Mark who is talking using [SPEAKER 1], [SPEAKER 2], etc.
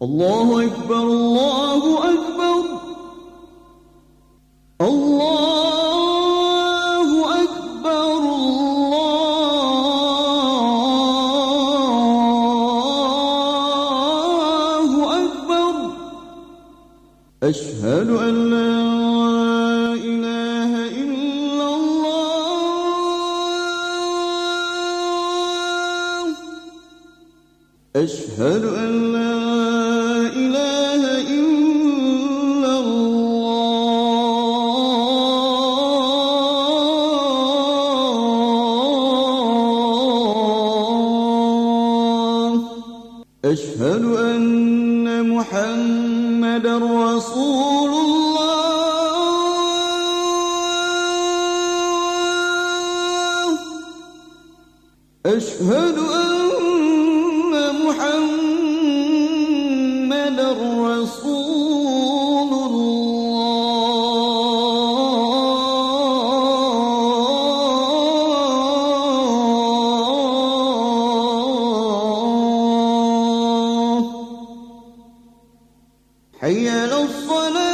[SPEAKER 1] الله أكبر الله أكبر الله أكبر الله أكبر. أشهد أن لا إله إلا الله. أشهد أن لا إله إلا الله. أشهد أن محمدًا رسول الله. أشهد أن محمدًا رسول الله. حي على الصلاة.